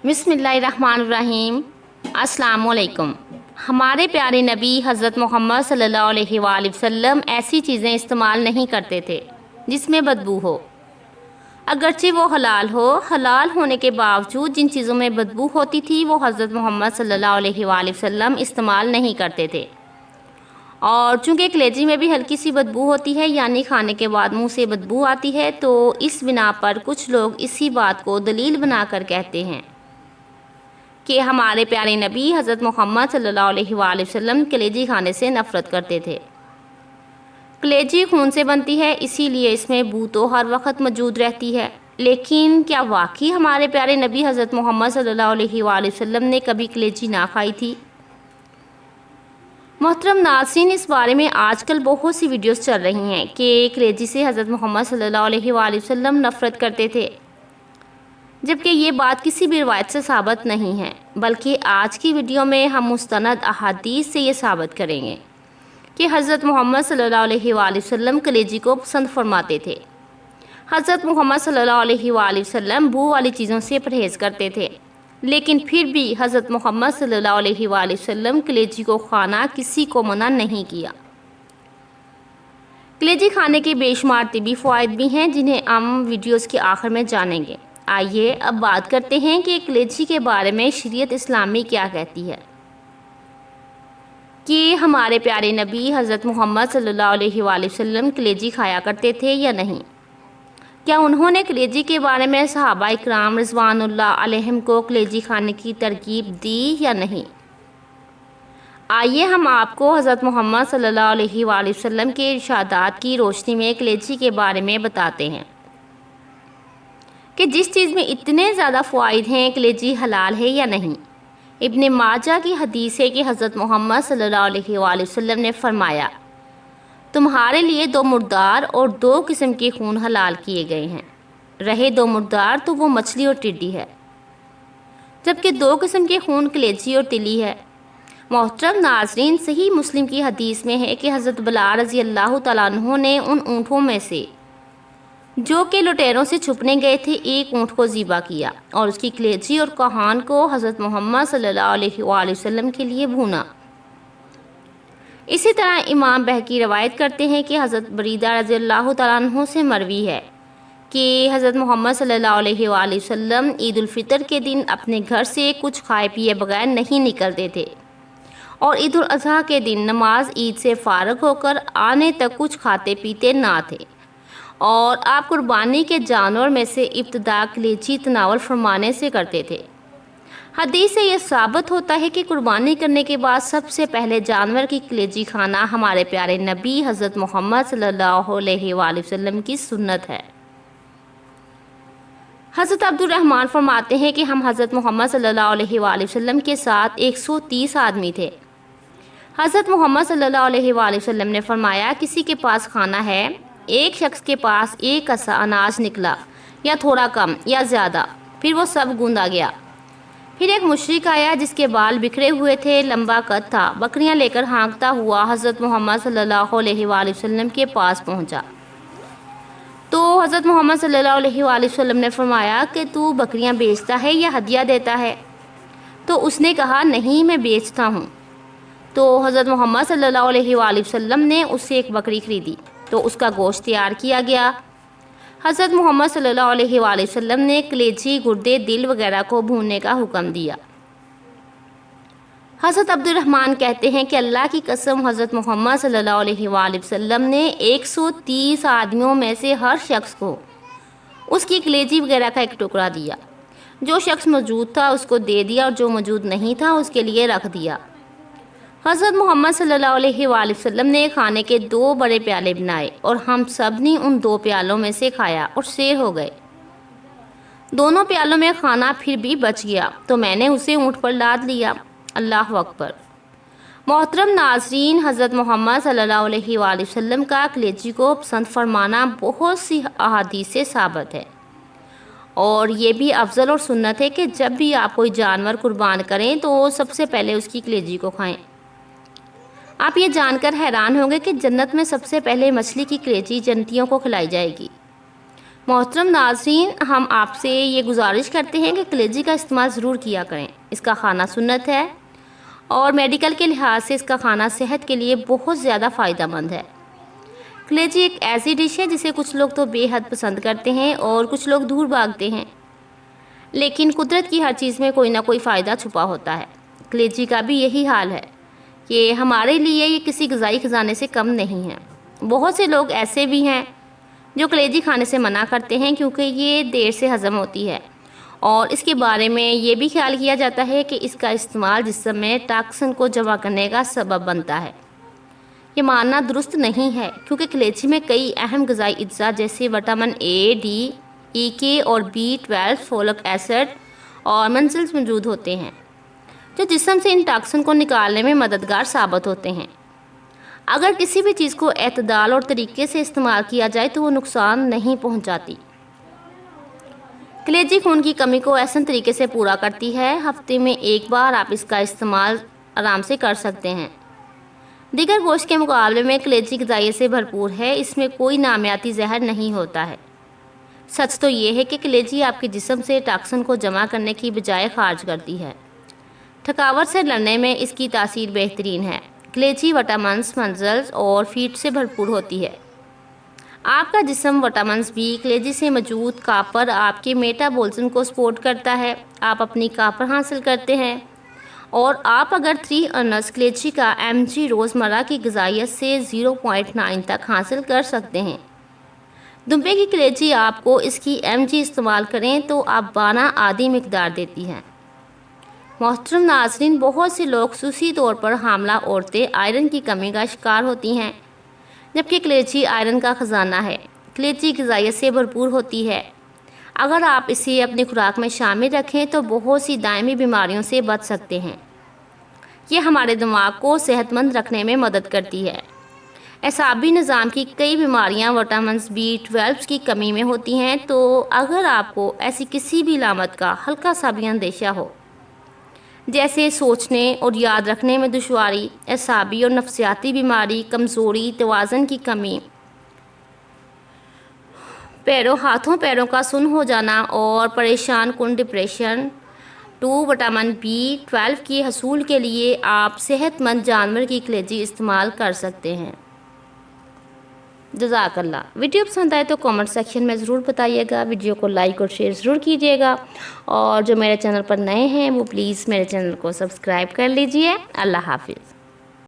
بسم اللہ الرحمن الرحیم۔ السلام علیکم۔ ہمارے پیارے نبی حضرت محمد صلی اللہ علیہ وآلہ وسلم ایسی چیزیں استعمال نہیں کرتے تھے جس میں بدبو ہو، اگرچہ وہ حلال ہو۔ حلال ہونے کے باوجود جن چیزوں میں بدبو ہوتی تھی وہ حضرت محمد صلی اللہ علیہ وآلہ وسلم استعمال نہیں کرتے تھے۔ اور چونکہ کلیجی میں بھی ہلکی سی بدبو ہوتی ہے، یعنی کھانے کے بعد منہ سے بدبو آتی ہے، تو اس بنا پر کچھ لوگ اسی بات کو دلیل بنا کر کہتے ہیں کہ ہمارے پیارے نبی حضرت محمد صلی اللہ علیہ وآلہ وسلم کلیجی کھانے سے نفرت کرتے تھے۔ کلیجی خون سے بنتی ہے، اسی لیے اس میں بو تو ہر وقت موجود رہتی ہے، لیکن کیا واقعی ہمارے پیارے نبی حضرت محمد صلی اللہ علیہ وآلہ وسلم نے کبھی کلیجی نہ کھائی تھی؟ محترم ناظرین، اس بارے میں آج کل بہت سی ویڈیوز چل رہی ہیں کہ کلیجی سے حضرت محمد صلی اللہ علیہ وآلہ وسلم نفرت کرتے تھے، جبکہ یہ بات کسی بھی روایت سے ثابت نہیں ہے، بلکہ آج کی ویڈیو میں ہم مستند احادیث سے یہ ثابت کریں گے کہ حضرت محمد صلی اللہ علیہ وآلہ وسلم کلیجی کو پسند فرماتے تھے۔ حضرت محمد صلی اللہ علیہ وآلہ وسلم بو والی چیزوں سے پرہیز کرتے تھے، لیکن پھر بھی حضرت محمد صلی اللہ علیہ وآلہ وسلم کلیجی کو کھانا کسی کو منع نہیں کیا۔ کلیجی کھانے کے بے شمار طبی فوائد بھی ہیں جنہیں ہم ویڈیوز کے آخر میں جانیں گے۔ آئیے اب بات کرتے ہیں کہ کلیجی کے بارے میں شریعت اسلامی کیا کہتی ہے کہ ہمارے پیارے نبی حضرت محمد صلی اللہ علیہ وآلہ وسلم کلیجی کھایا کرتے تھے یا نہیں۔ کیا انہوں نے کلیجی کے بارے میں صحابہ اکرام رضوان اللہ علیہم کو کلیجی کھانے کی ترغیب دی یا نہیں؟ آئیے ہم آپ کو حضرت محمد صلی اللہ علیہ وآلہ وسلم کے ارشادات کی روشنی میں کلیجی کے بارے میں بتاتے ہیں کہ جس چیز میں اتنے زیادہ فوائد ہیں، کلیجی حلال ہے یا نہیں۔ ابن ماجہ کی حدیث ہے کہ حضرت محمد صلی اللہ علیہ وآلہ وسلم نے فرمایا، تمہارے لیے 2 مردار اور 2 قسم کے خون حلال کیے گئے ہیں۔ رہے 2 مردار تو وہ مچھلی اور ٹڈی ہے، جبکہ 2 قسم کے خون کلیجی اور تلی ہے۔ محترم ناظرین، صحیح مسلم کی حدیث میں ہے کہ حضرت بلال رضی اللہ تعالیٰ عنہ نے ان اونٹوں میں سے جو کہ لٹیروں سے چھپنے گئے تھے ایک اونٹ کو ذبح کیا اور اس کی کلیجی اور کہان کو حضرت محمد صلی اللہ علیہ وآلہ وسلم کے لیے بھونا۔ اسی طرح امام بہقی روایت کرتے ہیں کہ حضرت بریدہ رضی اللہ تعالیٰ عنہ سے مروی ہے کہ حضرت محمد صلی اللہ علیہ وآلہ وسلم عید الفطر کے دن اپنے گھر سے کچھ کھائے پیے بغیر نہیں نکلتے تھے، اور عید الاضحیٰ کے دن نماز عید سے فارغ ہو کر آنے تک کچھ کھاتے پیتے نہ تھے، اور آپ قربانی کے جانور میں سے ابتدا کلیجی تناول فرمانے سے کرتے تھے۔ حدیث سے یہ ثابت ہوتا ہے کہ قربانی کرنے کے بعد سب سے پہلے جانور کی کلیجی کھانا ہمارے پیارے نبی حضرت محمد صلی اللہ علیہ وآلہ وسلم کی سنت ہے۔ حضرت عبد الرحمن فرماتے ہیں کہ ہم حضرت محمد صلی اللہ علیہ وآلہ وسلم کے ساتھ 130 آدمی تھے۔ حضرت محمد صلی اللہ علیہ وآلہ وسلم نے فرمایا، کسی کے پاس کھانا ہے، ایک شخص کے پاس 1 کسا اناج نکلا، یا تھوڑا کم یا زیادہ، پھر وہ سب گوندا گیا۔ پھر ایک مشرک آیا جس کے بال بکھرے ہوئے تھے، لمبا قد تھا، بکریاں لے کر ہانکتا ہوا حضرت محمد صلی اللہ علیہ وآلہ وسلم کے پاس پہنچا، تو حضرت محمد صلی اللہ علیہ وآلہ وسلم نے فرمایا کہ تو بکریاں بیچتا ہے یا ہدیہ دیتا ہے؟ تو اس نے کہا، نہیں، میں بیچتا ہوں۔ تو حضرت محمد صلی اللہ علیہ وآلہ وسلم نے اس سے ایک بکری خریدی تو اس کا گوشت تیار کیا گیا۔ حضرت محمد صلی اللہ علیہ وآلہ وسلم نے کلیجی، گردے، دل وغیرہ کو بھوننے کا حکم دیا۔ حضرت عبد الرحمن کہتے ہیں کہ اللہ کی قسم، حضرت محمد صلی اللہ علیہ وآلہ وسلم نے 130 آدمیوں میں سے ہر شخص کو اس کی کلیجی وغیرہ کا ایک ٹکڑا دیا۔ جو شخص موجود تھا اس کو دے دیا، اور جو موجود نہیں تھا اس کے لیے رکھ دیا۔ حضرت محمد صلی اللہ علیہ وآلہ وسلم نے کھانے کے 2 بڑے پیالے بنائے اور ہم سب نے ان 2 پیالوں میں سے کھایا اور سیر ہو گئے۔ دونوں پیالوں میں کھانا پھر بھی بچ گیا تو میں نے اسے اونٹ پر لاد لیا۔ اللہ اکبر۔ محترم ناظرین، حضرت محمد صلی اللہ علیہ وآلہ وسلم کا کلیجی کو پسند فرمانا بہت سی احادیث سے ثابت ہے، اور یہ بھی افضل اور سنت ہے کہ جب بھی آپ کوئی جانور قربان کریں تو سب سے پہلے اس کی کلیجی کو کھائیں۔ آپ یہ جان کر حیران ہوں گے کہ جنت میں سب سے پہلے مچھلی کی کلیجی جنتیوں کو کھلائی جائے گی۔ محترم ناظرین، ہم آپ سے یہ گزارش کرتے ہیں کہ کلیجی کا استعمال ضرور کیا کریں۔ اس کا کھانا سنت ہے اور میڈیکل کے لحاظ سے اس کا کھانا صحت کے لیے بہت زیادہ فائدہ مند ہے۔ کلیجی ایک ایسی ڈش ہے جسے کچھ لوگ تو بے حد پسند کرتے ہیں اور کچھ لوگ دور بھاگتے ہیں، لیکن قدرت کی ہر چیز میں کوئی نہ کوئی فائدہ چھپا ہوتا ہے۔ کلیجی کا بھی یہی حال ہے کہ ہمارے لیے یہ کسی غذائی خزانے سے کم نہیں ہے۔ بہت سے لوگ ایسے بھی ہیں جو کلیجی کھانے سے منع کرتے ہیں کیونکہ یہ دیر سے ہضم ہوتی ہے، اور اس کے بارے میں یہ بھی خیال کیا جاتا ہے کہ اس کا استعمال جسم میں ٹاکسن کو جمع کرنے کا سبب بنتا ہے۔ یہ ماننا درست نہیں ہے کیونکہ کلیجی میں کئی اہم غذائی اجزاء جیسے وٹامن اے، ڈی، ای کے اور B12، فولک ایسڈ اور منرلز موجود ہوتے ہیں جو جسم سے ان ٹاکسن کو نکالنے میں مددگار ثابت ہوتے ہیں۔ اگر کسی بھی چیز کو اعتدال اور طریقے سے استعمال کیا جائے تو وہ نقصان نہیں پہنچاتی۔ کلیجی خون کی کمی کو احسن طریقے سے پورا کرتی ہے۔ ہفتے میں ایک بار آپ اس کا استعمال آرام سے کر سکتے ہیں۔ دیگر گوشت کے مقابلے میں کلیجی غذائیت سے بھرپور ہے، اس میں کوئی نامیاتی زہر نہیں ہوتا ہے۔ سچ تو یہ ہے کہ کلیجی آپ کے جسم سے ٹاکسن کو جمع کرنے کی بجائے خارج کرتی ہے۔ تھکاوٹ سے لڑنے میں اس کی تاثیر بہترین ہے۔ کلیجی وٹامنز، منرلز اور فیٹ سے بھرپور ہوتی ہے۔ آپ کا جسم وٹامنز بھی کلیجی سے موجود کاپر آپ کے میٹابولزم کو سپورٹ کرتا ہے۔ آپ اپنی کاپر حاصل کرتے ہیں اور آپ اگر 3 اونس کلیجی کا mg روزمرہ کی غذائیت سے 0.9 تک حاصل کر سکتے ہیں۔ دمبے کی کلیجی آپ کو اس کی mg استعمال کریں تو آپ 12 آدھی مقدار دیتی ہیں۔ محترم ناظرین، بہت سے لوگ خصوصی طور پر حاملہ عورتیں آئرن کی کمی کا شکار ہوتی ہیں، جبکہ کلیجی آئرن کا خزانہ ہے۔ کلیجی غذائیت سے بھرپور ہوتی ہے۔ اگر آپ اسے اپنی خوراک میں شامل رکھیں تو بہت سی دائمی بیماریوں سے بچ سکتے ہیں۔ یہ ہمارے دماغ کو صحت مند رکھنے میں مدد کرتی ہے۔ اعصابی نظام کی کئی بیماریاں وٹامنز B12 کی کمی میں ہوتی ہیں، تو اگر آپ کو ایسی کسی بھی علامت کا ہلکا سا بھی اندیشہ ہو، جیسے سوچنے اور یاد رکھنے میں دشواری، اعصابی اور نفسیاتی بیماری، کمزوری، توازن کی کمی، ہاتھوں پیروں کا سن ہو جانا اور پریشان کن ڈپریشن، وٹامن B12 کے حصول کے لیے آپ صحت مند جانور کی کلیجی استعمال کر سکتے ہیں۔ جزاک اللہ۔ ویڈیو پسند آئے تو کامنٹ سیکشن میں ضرور بتائیے گا۔ ویڈیو کو لائک اور شیئر ضرور کیجیے گا، اور جو میرے چینل پر نئے ہیں وہ پلیز میرے چینل کو سبسکرائب کر لیجیے۔ اللہ حافظ۔